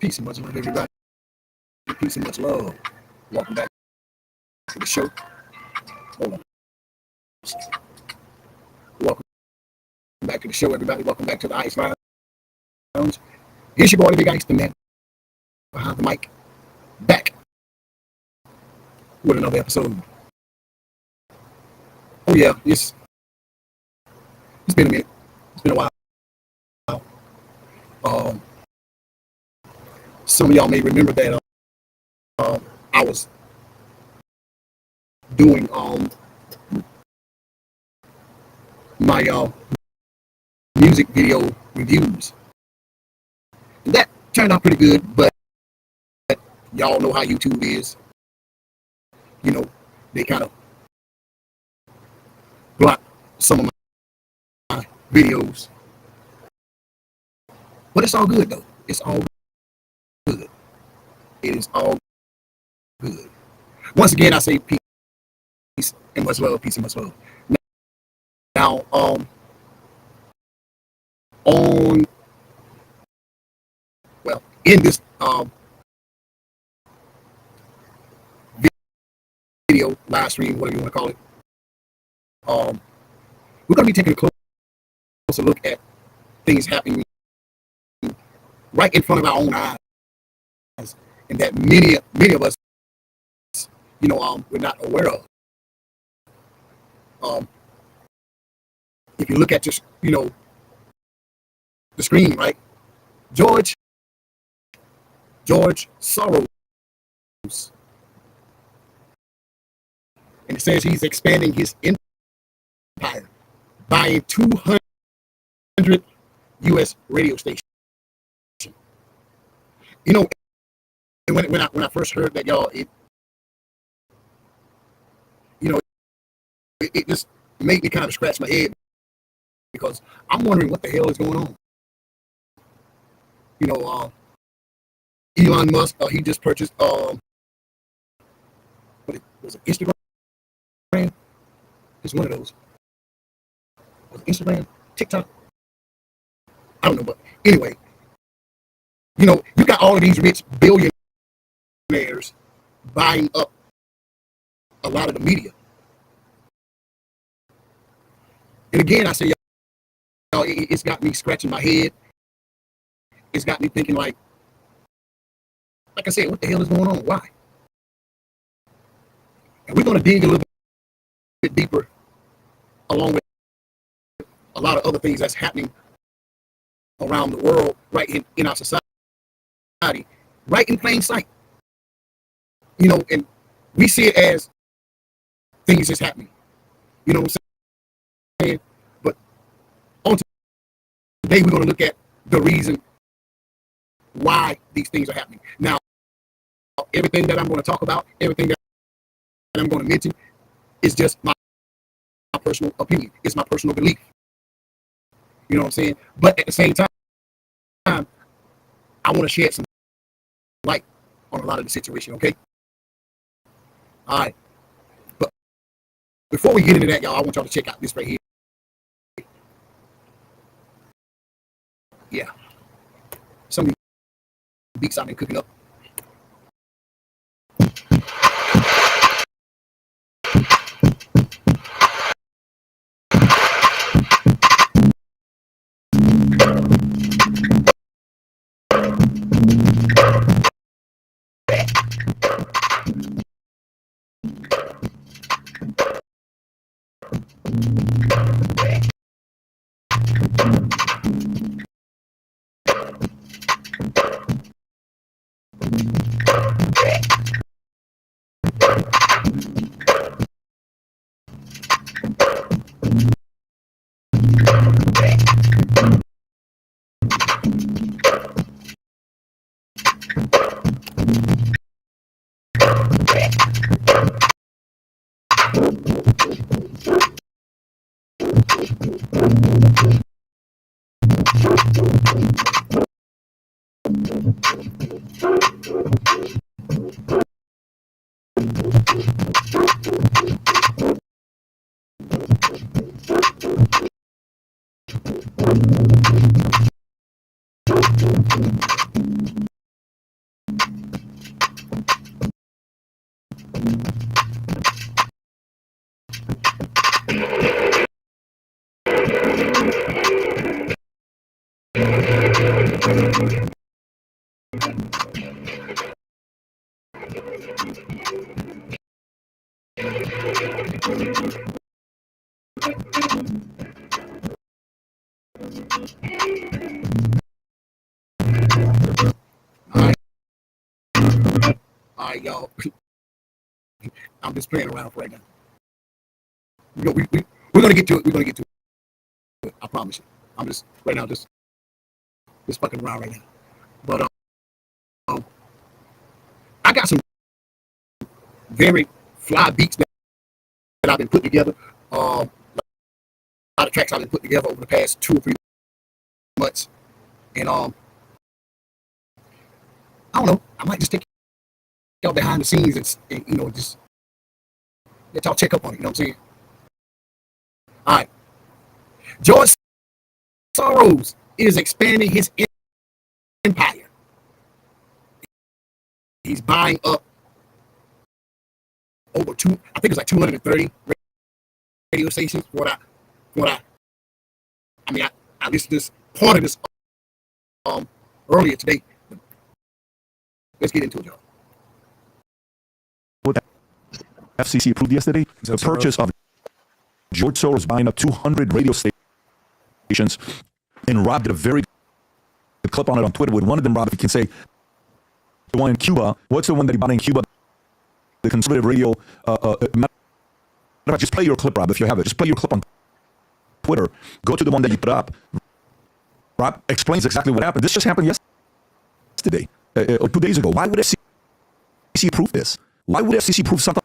Peace and much love, everybody. Peace and much love. Welcome back to the show. Hold on. Welcome back to the show, everybody. Welcome back to the Icelounge. Here's your boy, the Big Ice, the man behind the mic, back with another episode. Oh yeah, it's been a minute. It's been a while. Some of y'all may remember that I was doing my music video reviews. And that turned out pretty good, but y'all know how YouTube is. You know, they kind of block some of my videos. But it's all good, though. It's all good. It is all good. Once again, I say peace and much love. Peace and much love. Now, in this video, live stream, whatever you want to call it, we're going to be taking a closer look at things happening right in front of our own eyes, and that many of us, we're not aware of. If you look at just, the screen, right? George Soros, and it says he's expanding his empire, buying 200 U.S. radio stations. You know, when I first heard that, y'all, it just made me kind of scratch my head, because I'm wondering what the hell is going on. Elon Musk, he just purchased what was it, Instagram? It's one of those. Was it Instagram? TikTok? I don't know, but anyway, you got all of these rich billionaires buying up a lot of the media. And again, I say, y'all, it's got me scratching my head. It's got me thinking, like I said, what the hell is going on? Why? And we're going to dig a little bit deeper, along with a lot of other things that's happening around the world, right in our society, right in plain sight. And we see it as things just happening. You know what I'm saying? But on today, we're going to look at the reason why these things are happening. Now, everything that I'm going to talk about, everything that I'm going to mention, is just my personal opinion. It's my personal belief. You know what I'm saying? But at the same time, I want to shed some light on a lot of the situation, okay? All right. But before we get into that, y'all, I want y'all to check out this right here. Yeah. Some of these beats I've been cooking up. All right, y'all. I'm just playing around right now. We're gonna get to it. We're gonna get to it. I promise you. I'm just right now, just fucking around right now. But I got some very fly beats that I've been putting together. A lot of tracks I've been putting together over the past 2 or 3 months, and I don't know. I might just take y'all behind the scenes and just let y'all check up on it. You know what I'm saying? All right. George Soros is expanding his empire. He's buying up over I think it's like 230 radio stations. I listened to this part of this earlier today. Let's get into it, y'all. What the FCC approved yesterday, the purchase of George Soros buying up 200 radio stations, and Rob did a very good clip on it on Twitter with one of them. Rob, if you can say the one in Cuba, what's the one that he bought in Cuba? The conservative radio. Just play your clip, Rob, if you have it. Just play your clip on Twitter. Go to the one that you put up. Rob explains exactly what happened. This just happened yesterday or 2 days ago. Why would FCC approve this? Why would FCC approve something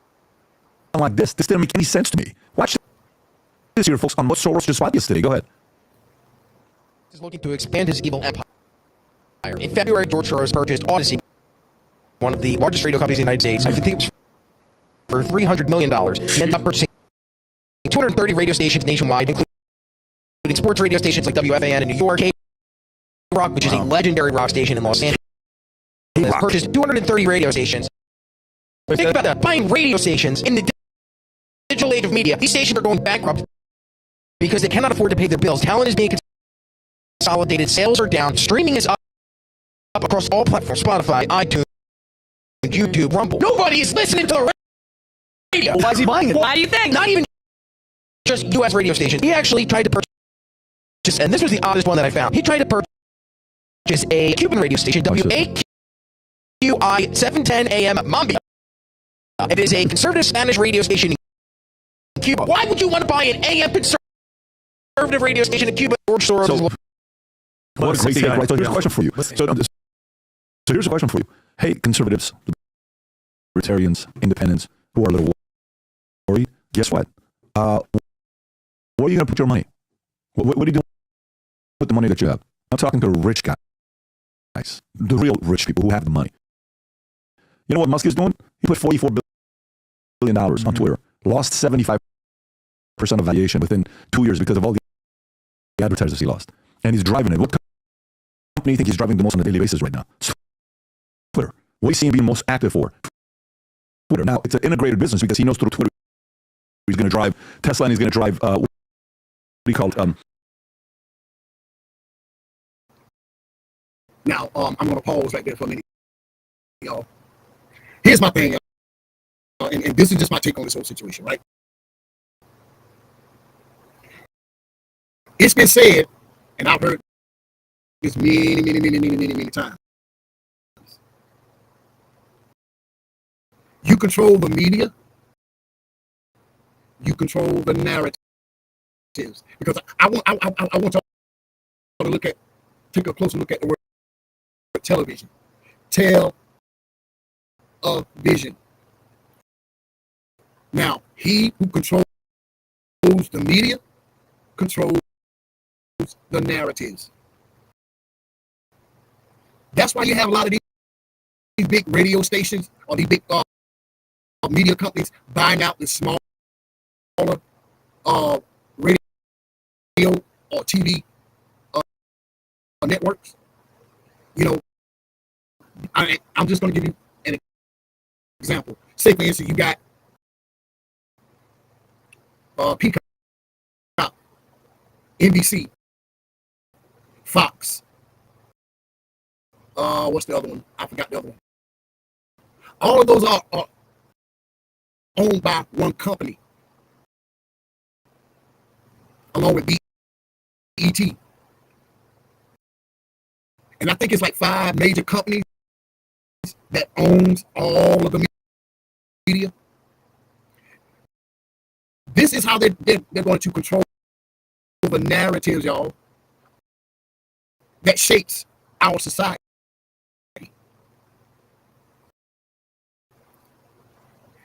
like this? This didn't make any sense to me. Watch this here, folks, on what Soros just bought yesterday. Go ahead. Is looking to expand his evil empire. In February, George Soros purchased Odyssey, one of the largest radio companies in the United States. I think it was for $300 million. He ended up purchasing 230 radio stations nationwide, including sports radio stations like WFAN in New York, K-Rock, which is a legendary rock station in Los Angeles. He has purchased 230 radio stations. Think about that, buying radio stations in the digital age of media. These stations are going bankrupt because they cannot afford to pay their bills. Talent is being consolidated. Sales are down. Streaming is up across all platforms. Spotify, iTunes, YouTube, Rumble. Nobody is listening to the radio. Well, why is he buying it? Why do you think? Not even just U.S. radio stations. He actually tried to purchase, and this was the oddest one that I found. He tried to purchase a Cuban radio station, WAQI 710 AM Mambia. It is a conservative Spanish radio station in Cuba. Why would you want to buy an AM conservative radio station in Cuba? George Soros. What a great thing. Right, so here's a question for you. So here's a question for you. Hey, conservatives, libertarians, independents, who are a little worried, guess what? Where are you going to put your money? What are you doing with the money that you have? I'm talking to rich guys, the real rich people who have the money. You know what Musk is doing? He put $44 billion on Twitter, lost 75% of valuation within 2 years because of all the advertisers he lost. And he's driving it. What company do you think he's driving the most on a daily basis right now? Twitter. What do you see him being most active for? Twitter. Now, it's an integrated business because he knows through Twitter he's going to drive Tesla and he's going to drive, what do you call it? Now, I'm going to pause right there for a minute, y'all. Here's my thing, and this is just my take on this whole situation, right? It's been said, and I've heard this many times. You control the media, you control the narratives. Because I want y'all to take a closer look at the word television. Vision. Now, he who controls the media controls the narratives. That's why you have a lot of these big radio stations or these big media companies buying out the smaller radio or TV networks. You know, I'm just going to give you an example. Say, for instance, you got Peacock, NBC, Fox. What's the other one? I forgot the other one. All of those are owned by one company, along with BET. And I think it's like 5 major companies that owns all of the media. This is how they're going to control the narratives, y'all, that shapes our society.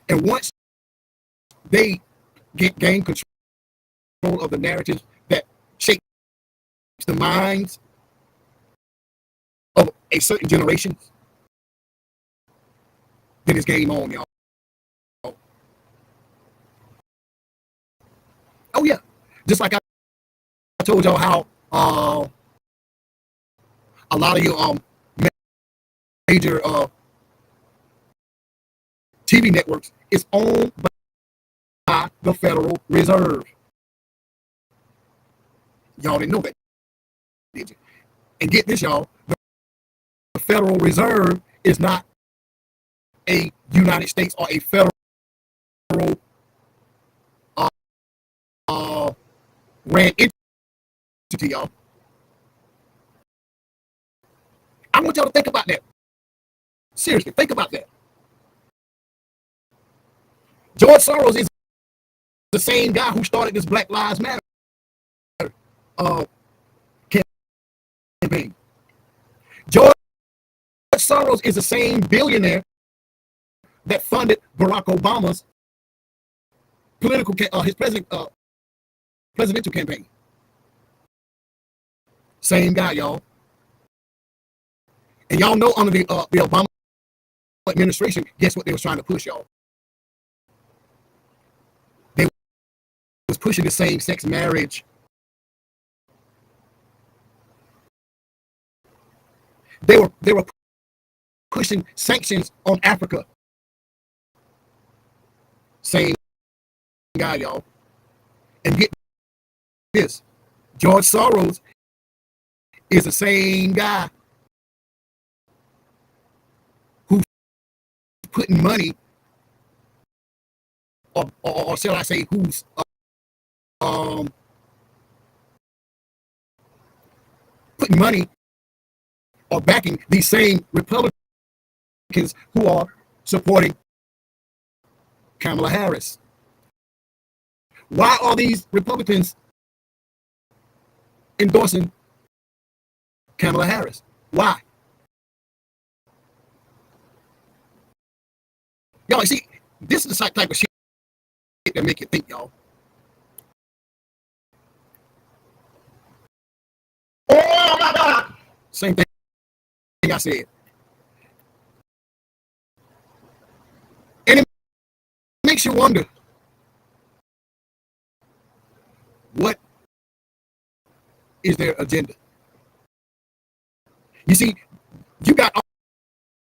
And once they gain control of the narratives that shape the minds of a certain generation, then it's game on, y'all. Oh yeah, just like I told y'all how a lot of your major TV networks is owned by the Federal Reserve. Y'all didn't know that, did you? And get this, y'all, the Federal Reserve is not a United States or a federal ran entity, y'all. I want y'all to think about that. Seriously, think about that. George Soros is the same guy who started this Black Lives Matter campaign. George Soros is the same billionaire that funded Barack Obama's presidential campaign. Same guy, y'all. And y'all know under the Obama administration, guess what they was trying to push, y'all? They was pushing the same-sex marriage. They were pushing sanctions on Africa. Same guy, y'all. And get this, George Soros is the same guy who's putting money, or shall I say, who's putting money or backing these same Republicans who are supporting Kamala Harris. Why are these Republicans endorsing Kamala Harris? Why? Y'all, see, this is the type of shit that make you think, y'all. Oh my God! Same thing I said. And it makes you wonder, what is their agenda? You see, you got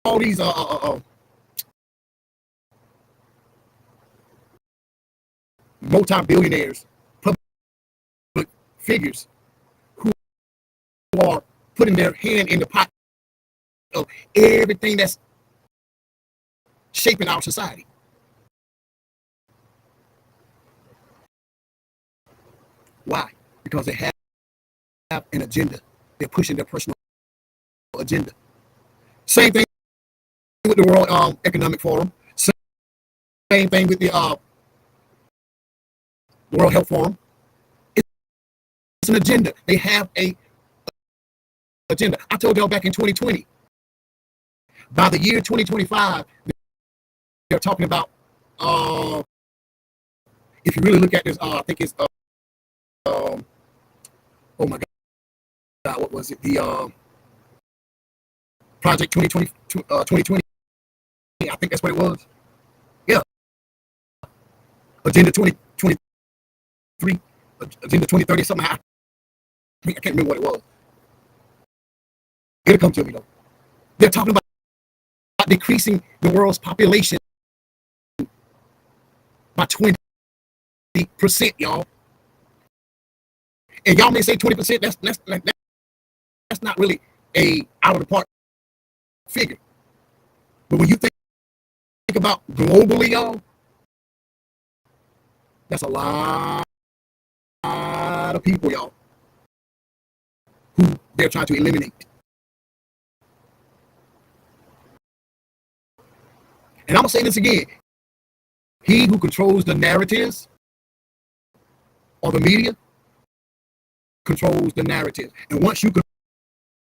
all these multi-billionaires, public figures who are putting their hand in the pot of everything that's shaping our society. Why? Because they have an agenda. They're pushing their personal agenda. Same thing with the World Economic Forum. Same thing with the World Health Forum. It's an agenda. They have a agenda. I told y'all back in 2020, by the year 2025, they're talking about, if you really look at this, I think it's, oh my God, what was it? The Project 2020, I think that's what it was. Yeah. Agenda 2023, Agenda 2030, somehow. I can't remember what it was. It'll come to me, though. They're talking about decreasing the world's population by 20%, y'all. And y'all may say 20%, that's not really a out of the park figure. But when you think about globally, y'all, That's a lot of people, y'all, who they're trying to eliminate. And I'm going to say this again. He who controls the narratives or the media controls the narrative. And once you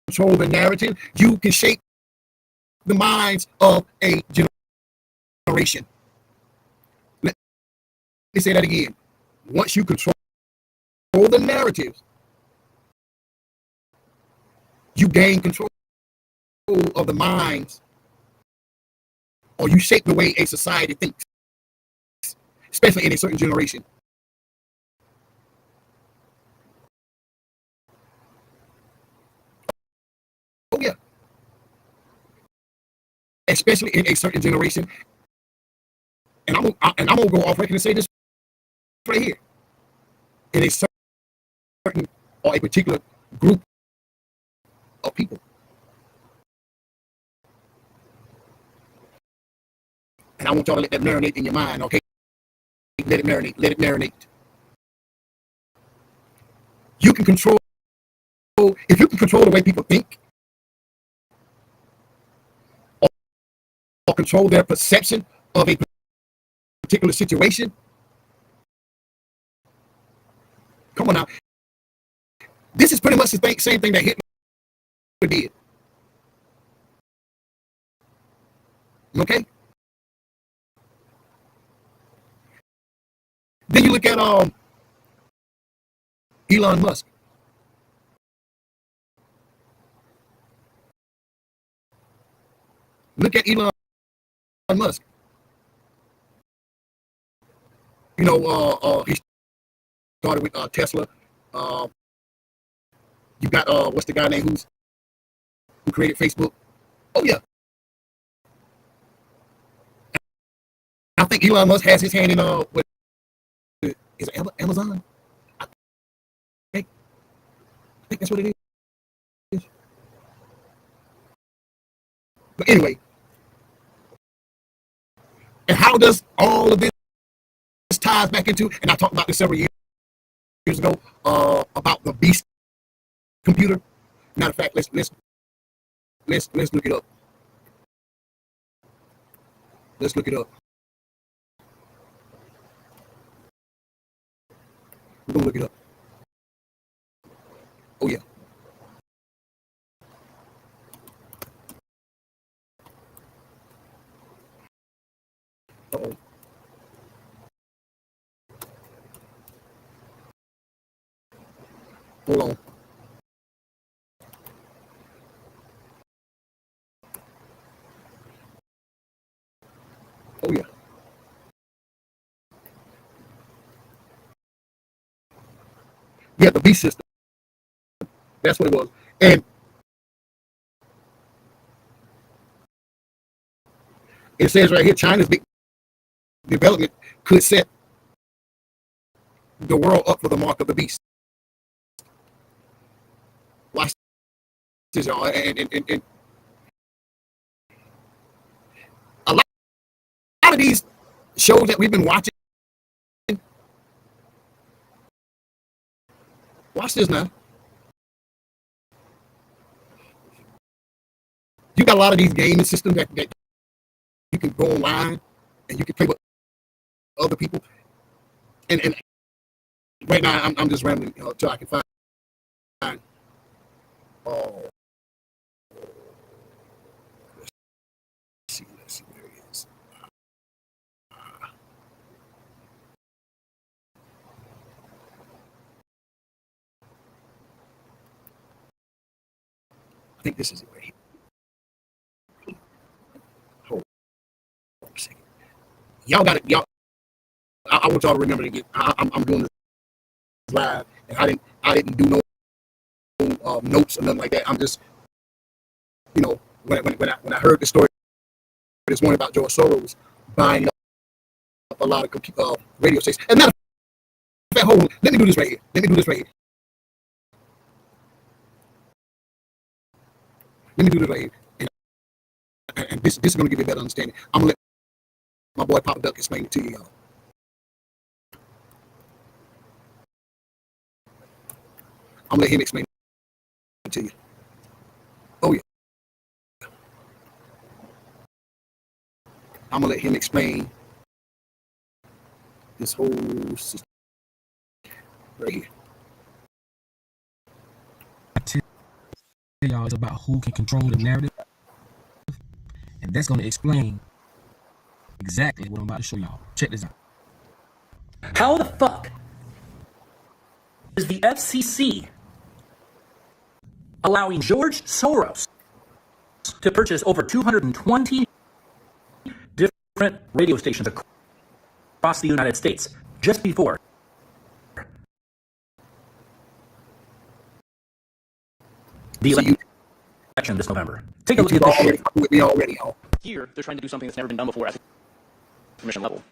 control the narrative, you can shape the minds of a generation. Let me say that again. Once you control the narratives, you gain control of the minds, or you shape the way a society thinks, especially in a certain generation. Oh yeah, especially in a certain generation. And I'm gonna go off record and say this right here. In a certain or a particular group of people. And I want y'all to let that marinate in your mind, okay? Let it marinate. Let it marinate. You can control, if you can control the way people think, or control their perception of a particular situation. Come on now. This is pretty much the same thing that Hitler did. Okay? Then you look at Elon Musk. Look at Elon Musk. You know, he started with Tesla. You got what's the guy name who created Facebook? Oh yeah. I think Elon Musk has his hand in what is it, Amazon? I think that's what it is. But anyway, and how does all of this ties back into? And I talked about this several years ago about the beast computer. Matter of fact, let's look it up. Let's look it up. We're gonna look it up. Oh yeah. Uh-oh. Hold on. Oh yeah. Yeah, the beast system. That's what it was. And it says right here, China's big development could set the world up for the mark of the beast. Watch this, y'all. And a lot of these shows that we've been watching. Watch this now. You got a lot of these gaming systems that you can go online and you can play with other people. And right now I'm just rambling until I can find. Oh, let's see where it is. I think this is it right here. Hold on a second. Y'all got it. Y'all, I want y'all to remember to get. I'm doing this live, and I didn't do no notes or nothing like that. I'm just, when I heard the story this morning about George Soros buying up a lot of radio stations. And matter of fact, hold on, let me do this right here. Let me do this right here. And this is going to give you a better understanding. I'm going to let my boy Papa Duck explain it to you, y'all. I'm gonna let him explain it to you. Oh yeah. I'm gonna let him explain this whole system right here. I tell y'all it's about who can control the narrative, and that's going to explain exactly what I'm about to show y'all. Check this out. How the fuck is the FCC allowing George Soros to purchase over 220 different radio stations across the United States just before the election this November? Take a look at this shit. We already on. Here, they're trying to do something that's never been done before at the commission level.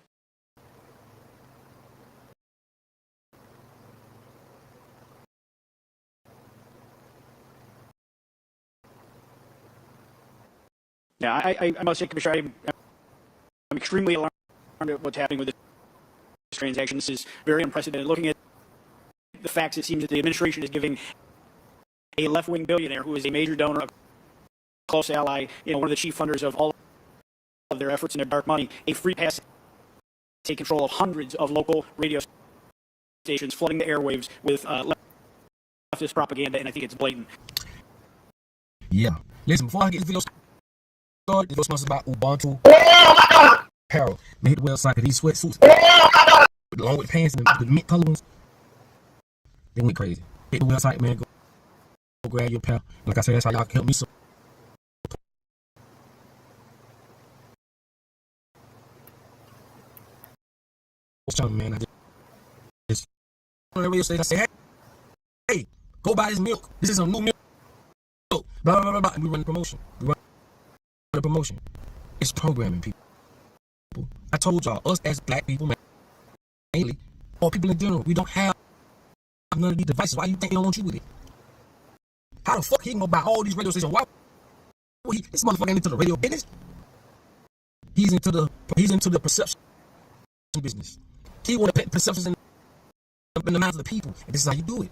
Yeah, I must say, Commissioner, I'm extremely alarmed at what's happening with this transaction. This is very unprecedented. Looking at the facts, it seems that the administration is giving a left-wing billionaire who is a major donor, a close ally, one of the chief funders of all of their efforts and their dark money, a free pass to take control of hundreds of local radio stations, flooding the airwaves with leftist propaganda, and I think it's blatant. Yeah. Listen, before I get this video started, this was sponsored by Ubuntu Apparel. Made the website for these sweatsuits, along with the pants and the mint color ones. They went crazy. Hit the website, man. Go grab your apparel. Like I said, that's how y'all can help me. So man, I just on the radio station. I say, hey, go buy this milk. This is a new milk. Blah blah blah blah. And we run the promotion. It's programming, people. I told y'all, us as black people, mainly, or people in general, we don't have none of these devices. Why do you think they don't want you with it? How the fuck he gonna buy all these radio stations? Why? This motherfucker ain't into the radio business. He's into the perception business. He want to put perceptions in the minds of the people, and this is how you do it.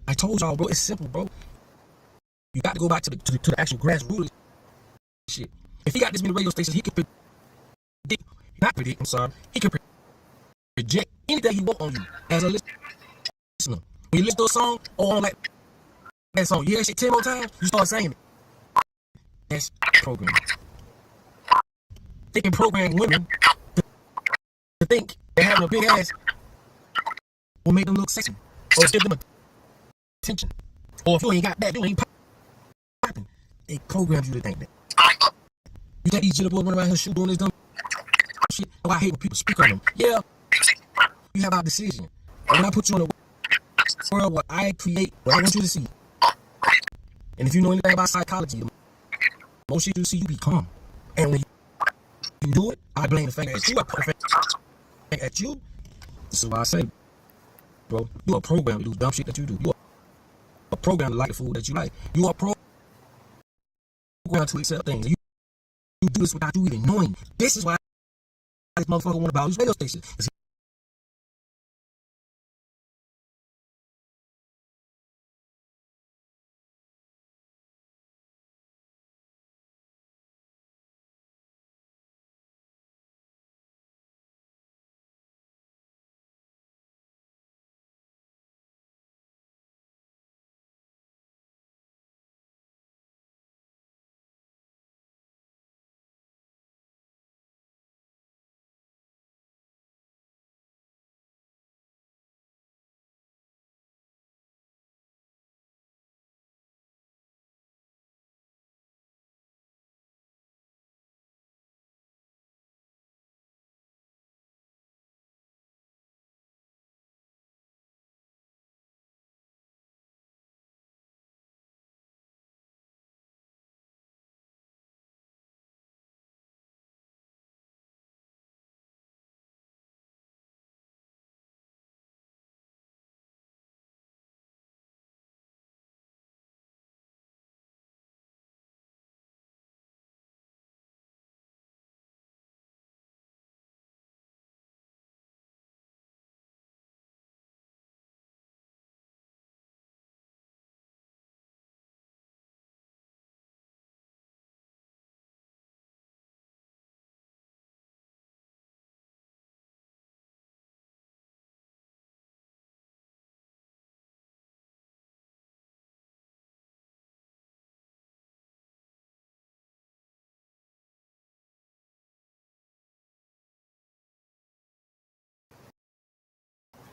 I told y'all, bro, it's simple, bro. You got to go back to the actual grassroots shit. If he got this many radio stations, he can he can project anything he want on you as a listener. When you listen to a song or on that song, you hear that shit 10 more times, you start saying it. That's programming. They can program women to think that having a big ass will make them look sexy, or give them attention, or if you ain't got that, you ain't popping. They program you to think that. You think these jitterbug running around here doing this dumb shit? Oh, I hate when people speak on them. Yeah, you have our decision. And when I put you on the world, what I create, what I want you to see. And if you know anything about psychology, the most shit you see, you become. And when you do it, I blame the fact that you are perfect. At you, this is why I say, bro, you are programmed to do dumb shit that you do. You are programmed to like the food that you like. You are programmed to accept things. You do this without you even knowing. This is why this motherfucker want to buy these radio stations.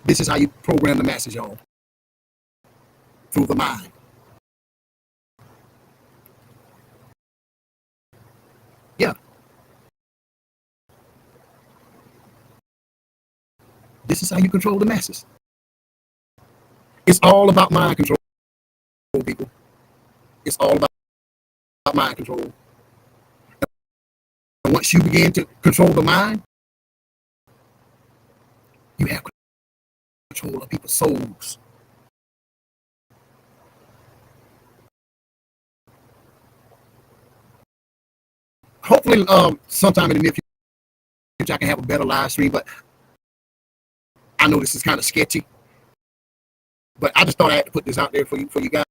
This is how you program the masses, y'all. Through the mind. Yeah. This is how you control the masses. It's all about mind control, people. It's all about mind control. And once you begin to control the mind, you have control of people's souls. Hopefully, sometime in the near future, I can have a better live stream. But I know this is kind of sketchy. But I just thought I had to put this out there for you guys,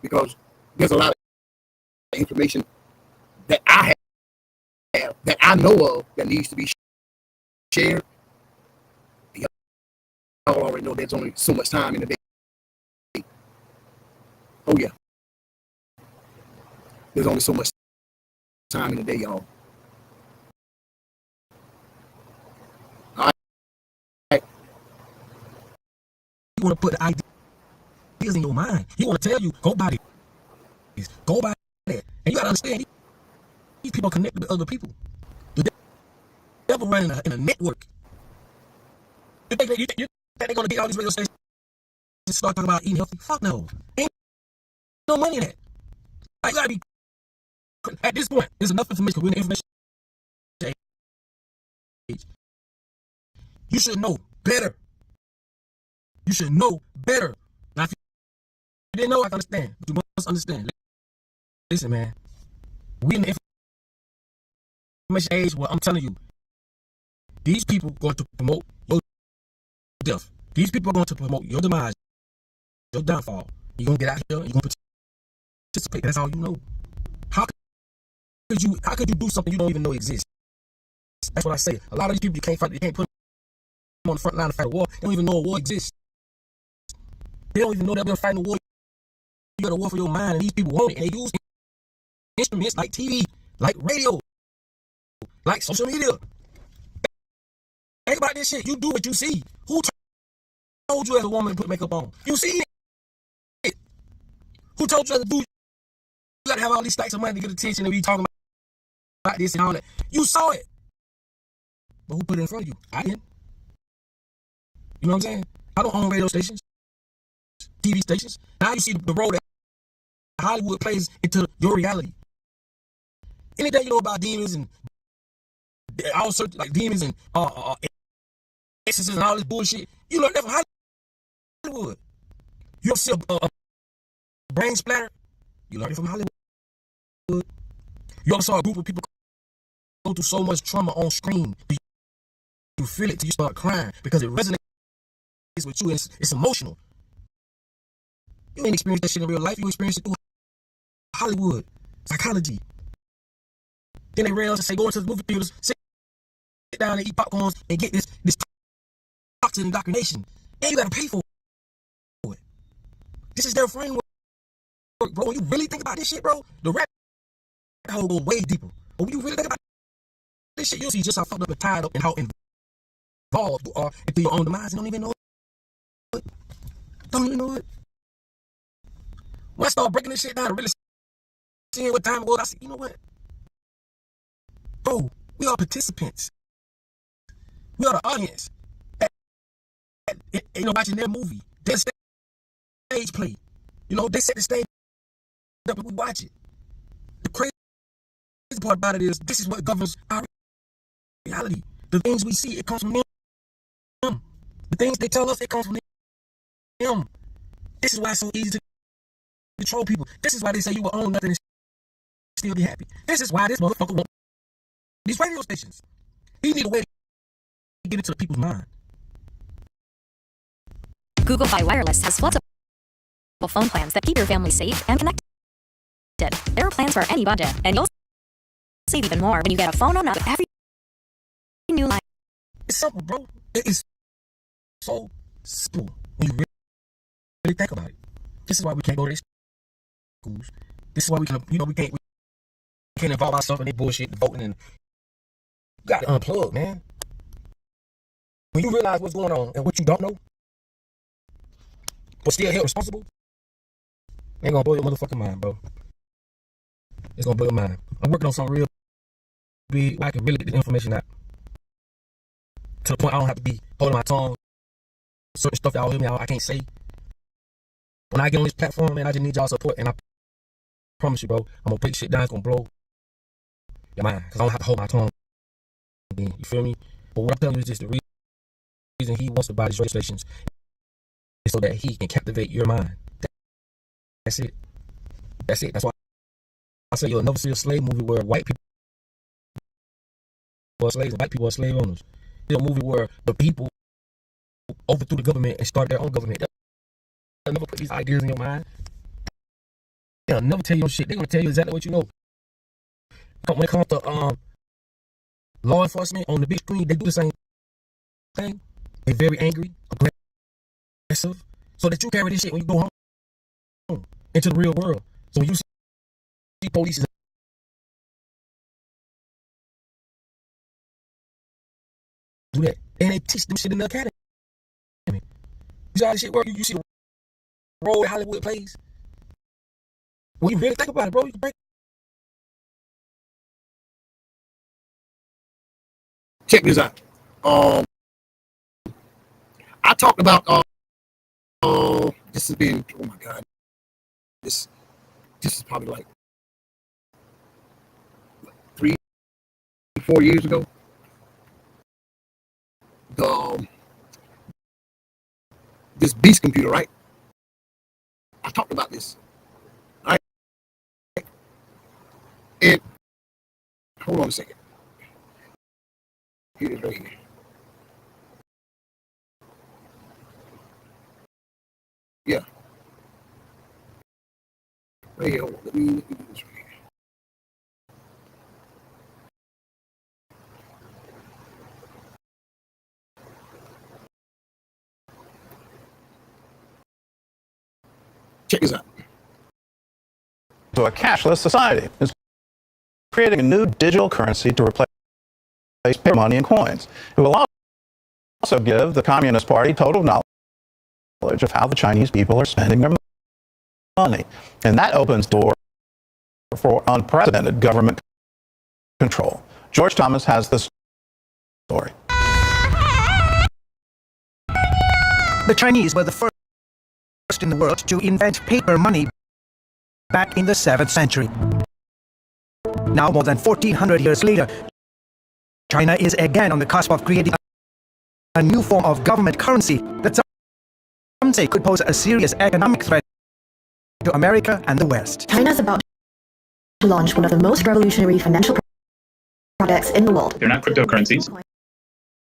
because there's a lot of information that I have, that I know of, that needs to be shared. Y'all already know there's only so much time in the day. Oh yeah, there's only so much time in the day, y'all. All right. You want to put the ideas in your mind. He want to tell you, go by this. Go by that. And you got to understand, these people are connected to other people. The devil running in a network. You think they're going to get all these radio stations and start talking about eating healthy? Fuck no. Ain't no money in that. I got to be, at this point, there's enough information. We're in the information age. You should know better. You should know better. Now, if you didn't know, I can understand. But you must understand. Listen, man. We in the information age where I'm telling you, these people are going to promote your death. These people are going to promote your demise, your downfall. You're going to get out here, you're going to participate. That's all you know. How could you do something you don't even know exists? That's what I say. A lot of these people, you can't put them on the front line to fight a war. They don't even know a war exists. They don't even know that they're fighting a war. You got a war for your mind, and these people want it, and they use instruments like TV, like radio, like social media. Think about this shit. You do what you see. Who told you as a woman to put makeup on? You see it. Who told you as a dude you gotta have all these stacks of money to get attention and be talking about this and all that? You saw it. But who put it in front of you? I didn't. You know what I'm saying? I don't own radio stations, TV stations. Now you see the role that Hollywood plays into your reality. Anything you know about demons and all sorts, like demons and exorcisms and all this bullshit, you learned that from Hollywood. You ever see a brain splatter? You learned it from Hollywood. You ever saw a group of people go through so much trauma on screen? You feel it till you start crying because it resonates with you. It's emotional. You ain't experienced that shit in real life. You experienced it through Hollywood, psychology. Then they rail and say, go into the movie theaters, sit down and eat popcorns and get this toxic indoctrination. And you gotta pay for it. This is their framework, bro. When you really think about this shit, bro, the rap hole go way deeper. But when you really think about this shit, you'll see just how fucked up and tied up and how involved you are into your own demise and don't even know it. Don't even know it. When I start breaking this shit down and really seeing what time it was, I said, you know what? Bro, we are participants. We are the audience. Watching their movie, their stage play. They set the stage up and we watch it. The crazy part about it is this is what governs our reality. The things we see, it comes from them. The things they tell us, it comes from them. This is why it's so easy to control people. This is why they say you will own nothing and still be happy. This is why this motherfucker won't these radio stations. He need a way to get into the people's mind. Google Fi Wireless has flexible phone plans that keep your family safe and connected. There are plans for any budget, and you'll save even more when you get a phone on every new line. It's simple, bro. It is so simple when you really think about it. This is why we can't go to these schools. This is why we can't involve ourselves in this bullshit, voting, and you got to unplug, man. when you realize what's going on and what you don't know, but still held responsible, ain't gonna blow your motherfucking mind, bro. It's gonna blow your mind. I'm working on something real big where I can really get the information out to the point I don't have to be holding my tongue. Certain stuff y'all hear me out, I can't say. When I get on this platform, man, I just need y'all support, and I promise you, bro, I'm gonna break shit down. It's gonna blow your mind, because I don't have to hold my tongue again. You feel me? But what I'm telling you is just the reason he wants to buy these radio stations is so that he can captivate your mind. That's it. That's it. That's why I say you'll never see a slave movie where white people are slaves and white people are slave owners. It's a movie where the people overthrew the government and started their own government. They'll never put these ideas in your mind. They'll never tell you no shit. They're gonna tell you exactly what you know. When it comes to law enforcement on the big screen, they do the same thing. They're very angry, aggressive, so that you carry this shit when you go home into the real world. So when you see police do that, and they teach them shit in the academy. You see how this shit work? You see the role that Hollywood plays. When you really think about it, bro, you can break. Check this out. I talked about this has been, oh my god, this is probably like 3-4 years ago. This beast computer, right? I talked about this. Right? And hold on a second. Here it is right here. Yeah. Right here. Let me do this right here. Check this out. To a cashless society is creating a new digital currency to replace paper money and coins. It will also give the Communist Party total knowledge of how the Chinese people are spending their money. And that opens door for unprecedented government control. George Thomas has this story. The Chinese were the first in the world to invent paper money back in the 7th century. Now, more than 1400 years later, China is again on the cusp of creating a new form of government currency that some say could pose a serious economic threat to America and the West. China's about to launch one of the most revolutionary financial products in the world. They're not cryptocurrencies.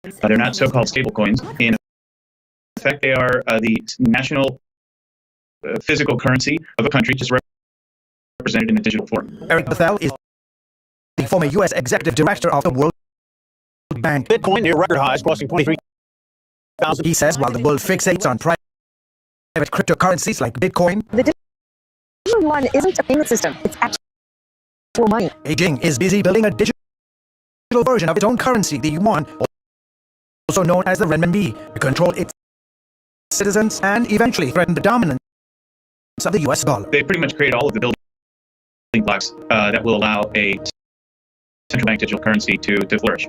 They're not so-called stablecoins. In effect, they are the national physical currency of a country, just represented in a digital form. Eric Bethel is the former U.S. executive director of the World Bank. Bitcoin near record highs, crossing 23,000. He says while the world fixates on private cryptocurrencies like Bitcoin, the digital yuan isn't a payment system, it's actual money. Beijing is busy building a digital version of its own currency, the yuan, also known as the renminbi, to control its citizens and eventually threaten the dominance of the U.S. dollar. They pretty much create all of the building blocks that will allow a central bank digital currency to flourish.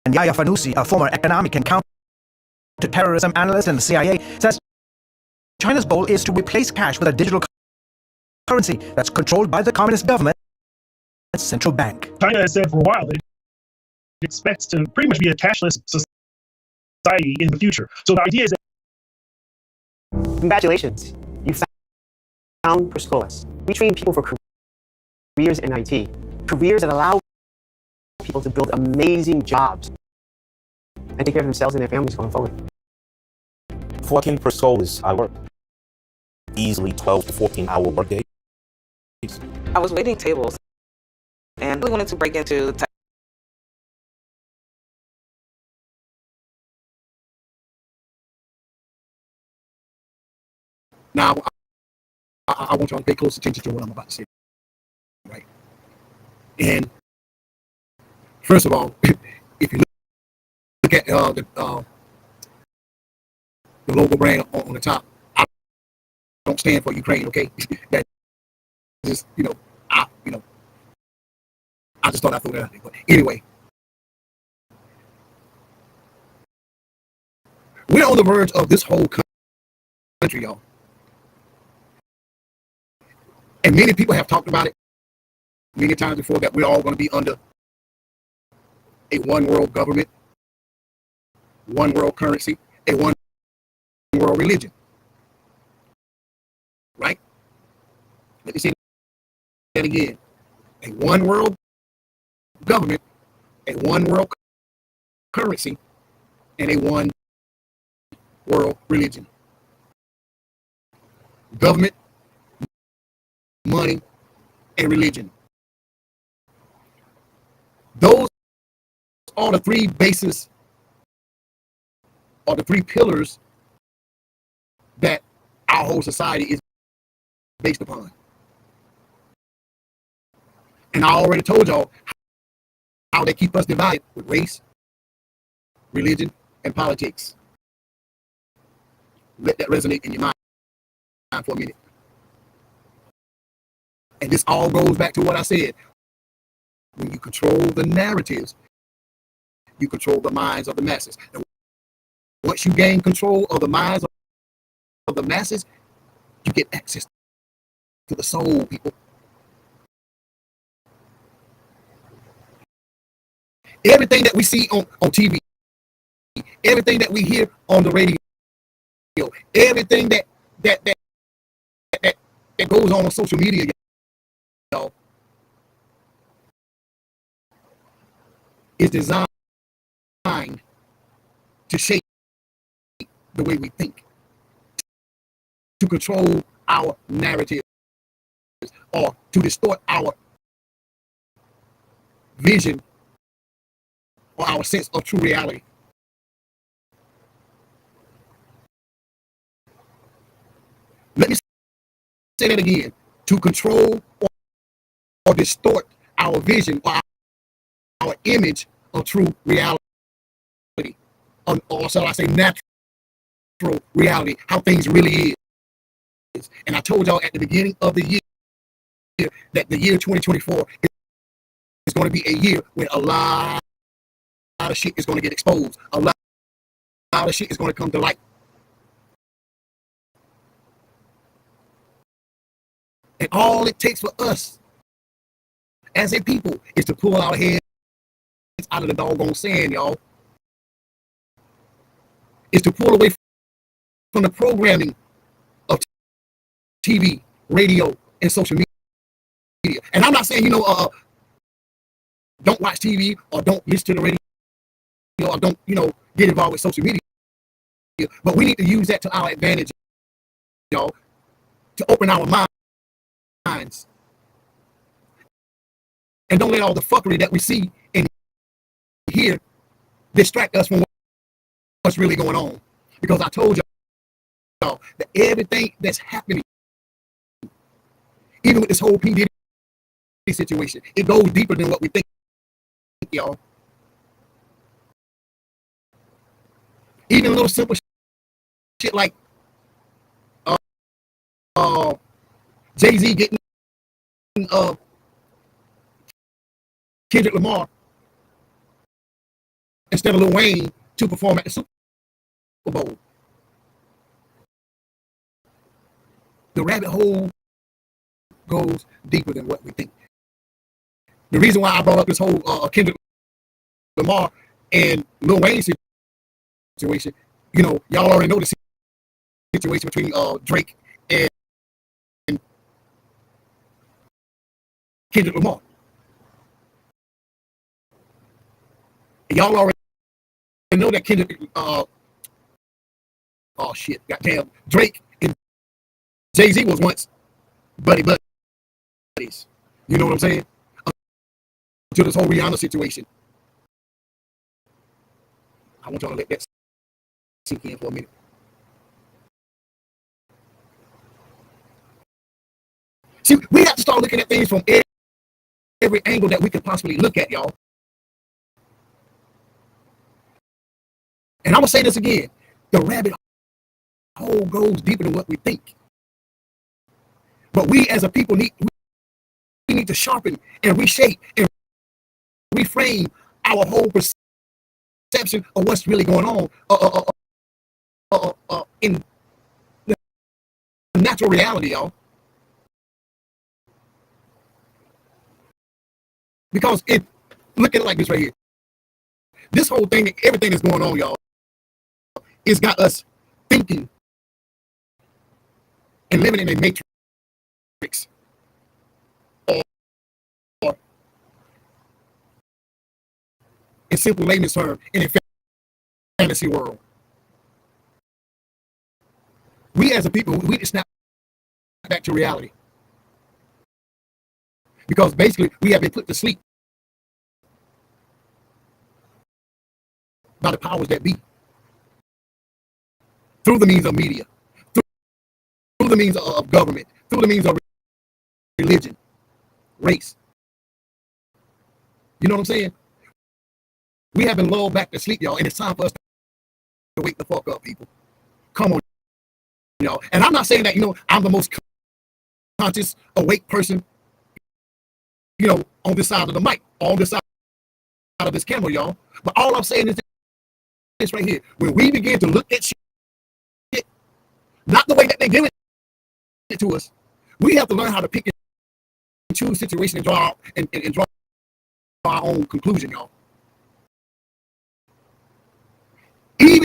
And Yahya Fanusi, a former economic and counter-terrorism analyst in the CIA, says China's goal is to replace cash with a digital currency that's controlled by the communist government and central bank. China has said for a while that it expects to pretty much be a cashless society in the future. So the idea is that congratulations, you found Persepolis. We train people for careers in IT, careers that allow people to build amazing jobs and take care of themselves and their families going forward. Working per Persepolis, I work easily 12 to 14-hour workdays. I was waiting tables and really wanted to break into tech. Now, I want y'all to pay close attention to what I'm about to say. Right. And first of all, if you look at the logo brand on the top. I don't stand for Ukraine, okay? That just, I just thought I'd throw that out there. But anyway, we're on the verge of this whole country, y'all. And many people have talked about it many times before, that we're all going to be under a one world government, one world currency, a one world religion. Right? Let me say that again. A one world government, a one world currency, and a one world religion. Government, money, and religion. Those are the three bases, or the three pillars that our whole society is based upon. And I already told y'all how they keep us divided with race, religion, and politics. Let that resonate in your mind for a minute. And this all goes back to what I said. When you control the narratives, you control the minds of the masses. And once you gain control of the minds of the masses, you get access to the soul, people. Everything that we see on TV, everything that we hear on the radio, everything that goes on social media, y'all, is designed to shape the way we think, to control our narrative, or to distort our vision or our sense of true reality. Let me say that again. To control or distort our vision or our image of true reality, or shall I say natural reality, how things really is. And I told y'all at the beginning of the year that the year 2024 is going to be a year where a lot of shit is going to get exposed. A lot of shit is going to come to light. And all it takes for us as a people is to pull our heads out of the doggone sand, y'all. Is to pull away from the programming of TV, radio, and social media. And I'm not saying, don't watch TV or don't listen to the radio or don't, get involved with social media. But we need to use that to our advantage, y'all, to open our minds. And don't let all the fuckery that we see and hear distract us from what's really going on. Because I told y'all that everything that's happening, even with this whole P. Diddy situation, it goes deeper than what we think, y'all. Even little simple shit like Jay-Z getting Kendrick Lamar instead of Lil Wayne to perform at the Super Bowl. The rabbit hole goes deeper than what we think. The reason why I brought up this whole Kendrick Lamar and Lil Wayne situation, y'all already know the situation between Drake and Kendrick Lamar. Y'all already know that Kendrick, goddamn, Drake and Jay-Z was once buddies. You know what I'm saying? Until this whole Rihanna situation. I want y'all to let that sink in for a minute. See, we have to start looking at things from every angle that we could possibly look at, y'all. And I'm going to say this again. The rabbit hole goes deeper than what we think. But we as a people need to sharpen and reshape and reframe our whole perception of what's really going on in the natural reality, y'all. Because look at it like this right here. This whole thing, everything that's going on, y'all, it's got us thinking and living in a matrix. Or in simple layman's terms, in a fantasy world. We as a people, we need to snap back to reality. Because basically, we have been put to sleep by the powers that be. Through the means of media. Through the means of government. Through the means of religion. Race. You know what I'm saying? We have been lulled back to sleep, y'all, and it's time for us to wake the fuck up, people. Come on, y'all. And I'm not saying that, I'm the most conscious, awake person, on this side of the mic, on this side of this camera, y'all. But all I'm saying is this right here. When we begin to look at shit, not the way that they give it to us, we have to learn how to pick and choose situations and draw our own conclusion, y'all. Even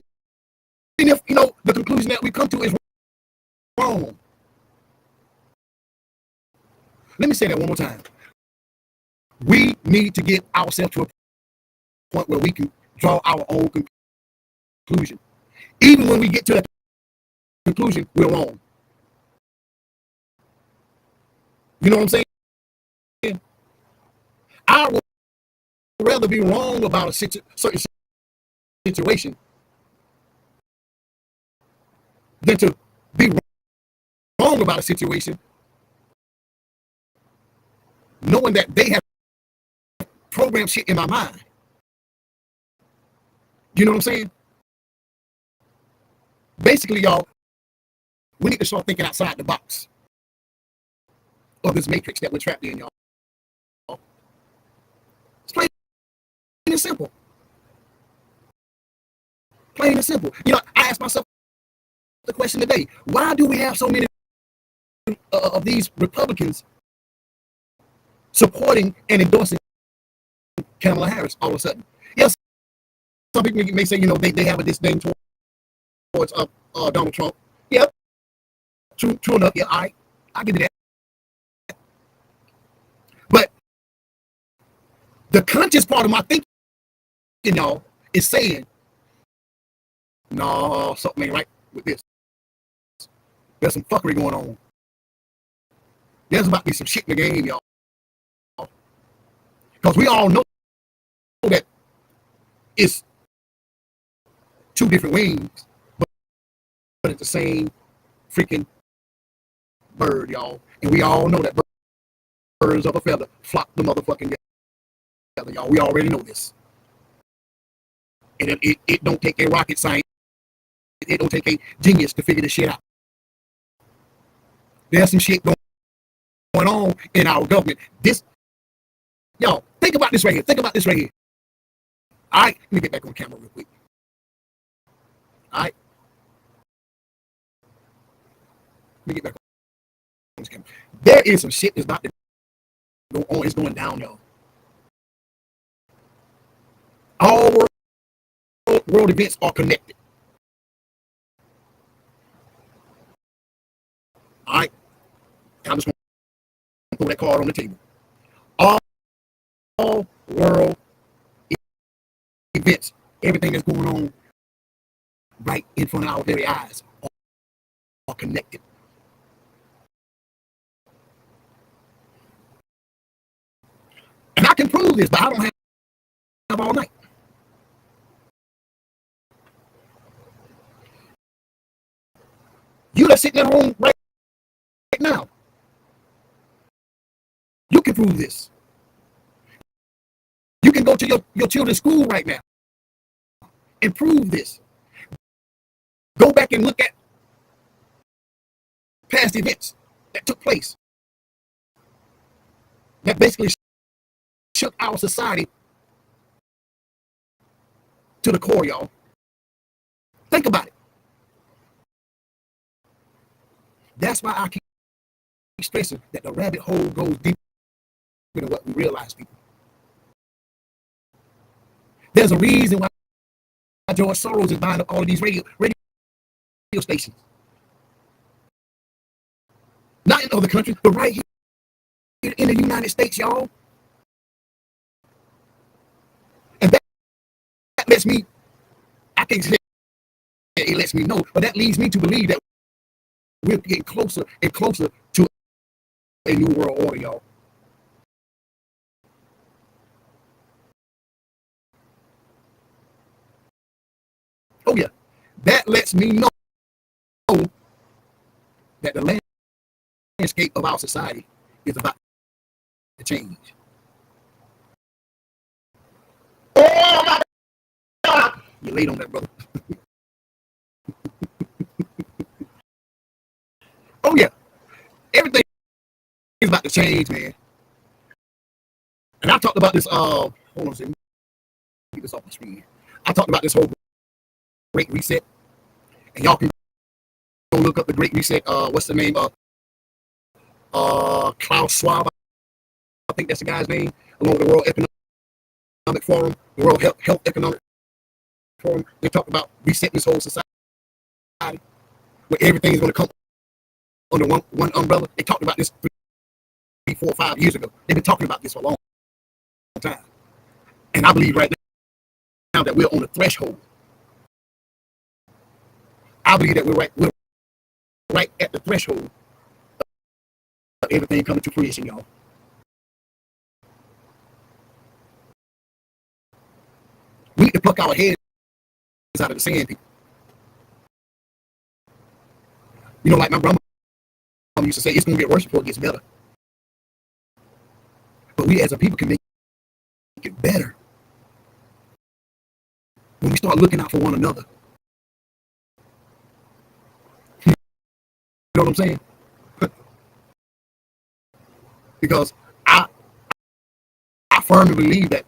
if, the conclusion that we come to is wrong. Let me say that one more time. We need to get ourselves to a point where we can draw our own conclusion. Even when we get to that conclusion, we're wrong. You know what I'm saying? I would rather be wrong about a certain situation than to be wrong about a situation knowing that they have programmed shit in my mind. You know what I'm saying? Basically, y'all, we need to start thinking outside the box of this matrix that we're trapped in, y'all. It's plain and simple. Plain and simple. I asked myself the question today, why do we have so many of these Republicans supporting and endorsing Kamala Harris all of a sudden? Yes, some people may say, they have a disdain towards Donald Trump. Yep. True enough. Yeah, I give you that. But the conscious part of my thinking, y'all, is saying, no, something ain't right with this. There's some fuckery going on. There's about to be some shit in the game, y'all. Because we all know that it's two different wings, but it's the same freaking bird, y'all. And we all know that birds of a feather flock the motherfucking together, y'all. We already know this. And it don't take a rocket science. It don't take a genius to figure this shit out. There's some shit going on in our government. Y'all, think about this right here. Think about this right here. All right, let me get back on camera real quick. All right. Let me get back on camera. There is some shit that's about to go on. It's going down, y'all. All world events are connected. All right. I'm just going to throw that card on the table. All world events, everything that's going on right in front of our very eyes are connected. And I can prove this, but I don't have all night. You that's sitting at home right now, you can prove this. You can go to your children's school right now and prove this. Go back and look at past events that took place that basically shook our society to the core, y'all. Think about it. That's why I keep stressing that the rabbit hole goes deeper than what we realize, people. There's a reason why George Soros is buying up all of these radio stations. Not in other countries, but right here in the United States, y'all. And that lets me, I can't say it lets me know, but that leads me to believe that we're getting closer and closer to a new world order, y'all. Oh yeah, that lets me know that the landscape of our society is about to change. Oh my God! You're late on that, brother. Oh yeah, everything is about to change, man. And I talked about this. Hold on a second. Get this off the screen. I talked about this whole Great Reset, and y'all can go look up the Great Reset. What's the name? Klaus Schwab. I think that's the guy's name. Along with the World Economic Forum, the World Health Economic Forum. They talked about resetting this whole society, where everything is going to come under one umbrella. They talked about this 3, 4, 5 years ago. They've been talking about this for a long time. And I believe right now that we're on the threshold. I believe that we're right at the threshold of everything coming to fruition, y'all. We need to pluck our heads out of the sand, people. You know, like my grandma used to say, it's going to get worse before it gets better. But we as a people can make it better when we start looking out for one another. You know what I'm saying? Because I firmly believe that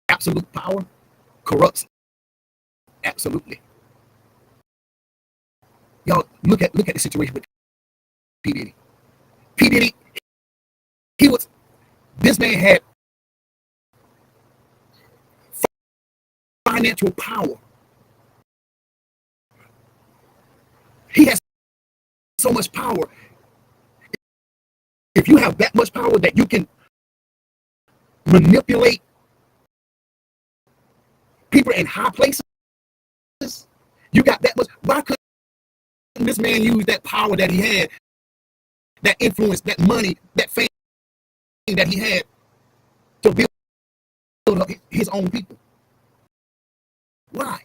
absolute power corrupts absolutely. Y'all look at the situation with P. Diddy. P. Diddy, this man had financial power. He has so much power. If you have that much power that you can manipulate people in high places, you got that much. Why couldn't this man use that power that he had, that influence, that money, that fame that he had to build up his own people? Why?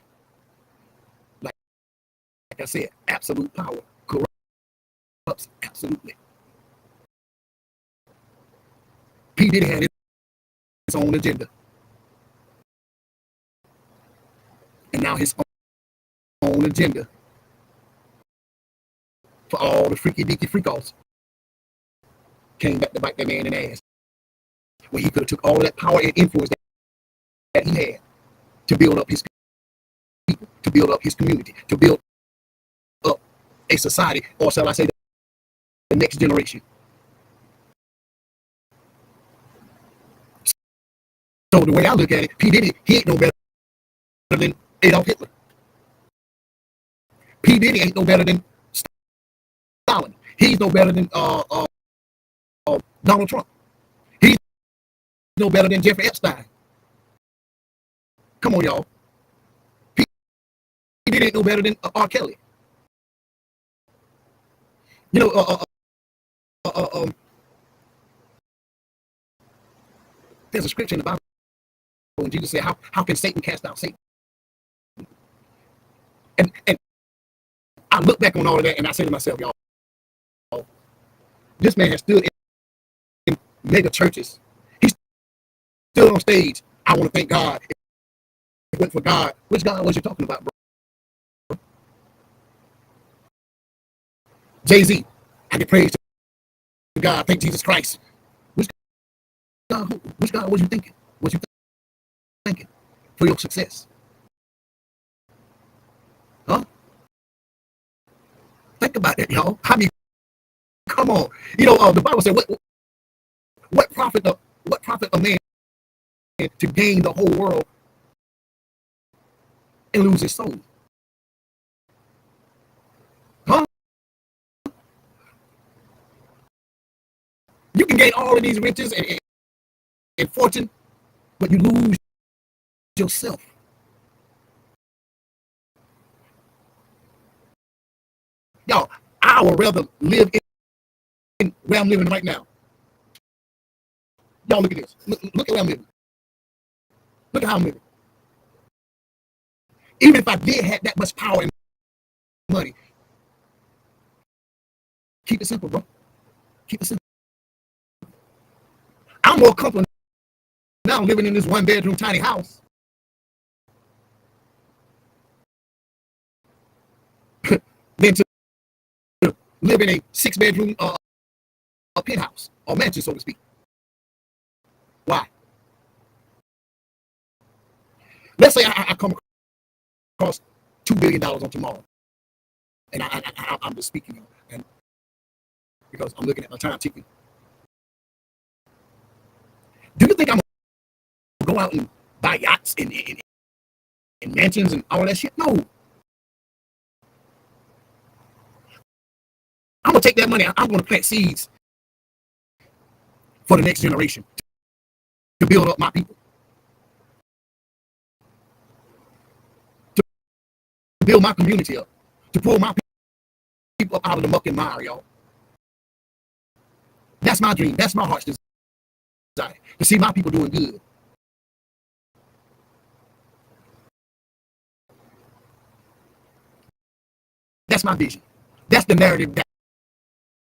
Like I said, absolute power corrupts absolutely. P. Diddy had his own agenda. And now his own agenda for all the freaky deaky freak-offs came back to bite that man in the ass. Where he could have took all of that power and influence that he had to build up his people, to build up his community, to build up a society, or shall I say the next generation. So the way I look at it, P. Diddy, he ain't no better than Adolf Hitler. P. Diddy ain't no better than Stalin. He's no better than Donald Trump. He's no better than Jeffrey Epstein. Come on, y'all. P. Diddy ain't no better than R. Kelly. You know, there's a scripture in the Bible when Jesus said, how can Satan cast out Satan? And I look back on all of that and I say to myself, y'all, this man has stood in mega churches. He's stood on stage. I want to thank God. If it went for God. Which God was you talking about, bro? Jay-Z, I give praise to God. Thank Jesus Christ. Which God was you thinking? Was you thinking for your success? Huh? Think about it, y'all. I mean, come on. The Bible said, what profit a man to gain the whole world and lose his soul? Huh? You can gain all of these riches and fortune, but you lose yourself. Y'all, I would rather live in where I'm living right now. Y'all look at this. Look at where I'm living. Look at how I'm living. Even if I did have that much power and money, keep it simple, bro. Keep it simple. I'm more comfortable now living in this 1-bedroom tiny house than to live in a 6-bedroom a penthouse or mansion, so to speak. Why? Let's say I come across $2 billion on tomorrow, and I'm just speaking, and because I'm looking at my time ticking. Do you think I'm gonna go out and buy yachts and mansions and all that shit? No. I'm gonna take that money. I'm gonna plant seeds for the next generation to build up my people, to build my community up, to pull my people up out of the muck and mire, y'all. That's my dream. That's my heart's desire, to see my people doing good. That's my vision. That's the narrative that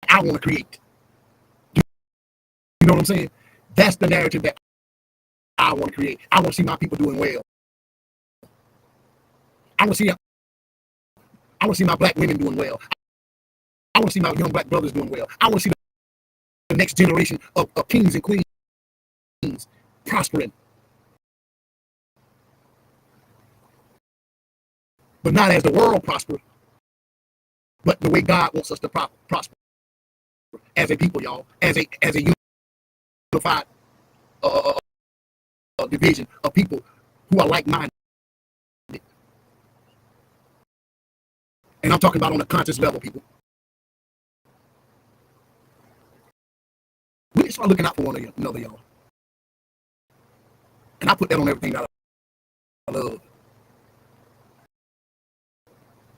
I want to create. You know what I'm saying? That's the narrative that I want to create. I want to see my people doing well. I want to see my black women doing well. I want to see my young black brothers doing well. I want to see the next generation of kings and queens prospering. But not as the world prospers, but the way God wants us to prosper as a people, y'all, as a unified division of people who are like-minded. And I'm talking about on a conscious level, people. We need to start looking out for one another, y'all. And I put that on everything that I love.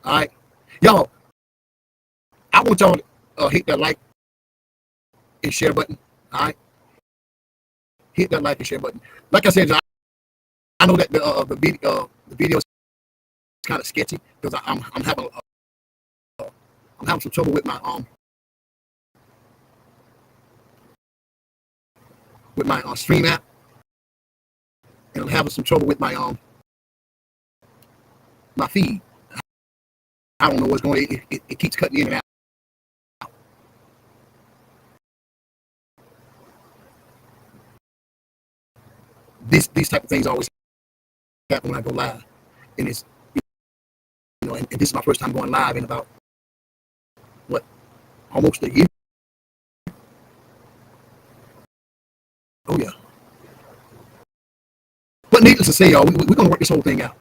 All right, y'all. I want y'all to hit that like and share button. All right, hit that like and share button. Like I said, I know that the video is kind of sketchy because I'm having some trouble with my stream app, and I'm having some trouble with my my feed. I don't know what's going on. It keeps cutting in and out. These type of things always happen when I go live, and it's and this is my first time going live in about almost a year. Oh yeah. But needless to say, y'all, we're gonna work this whole thing out.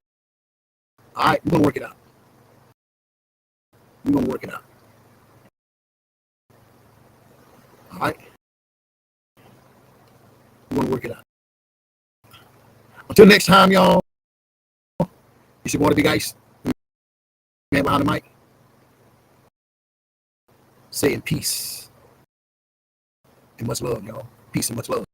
All right, we're gonna work it out. We're gonna work it out. All right, we're gonna work it out. Until next time, y'all. It's your boy, the Big Ice, man behind the mic, saying peace and much love, y'all. Peace and much love.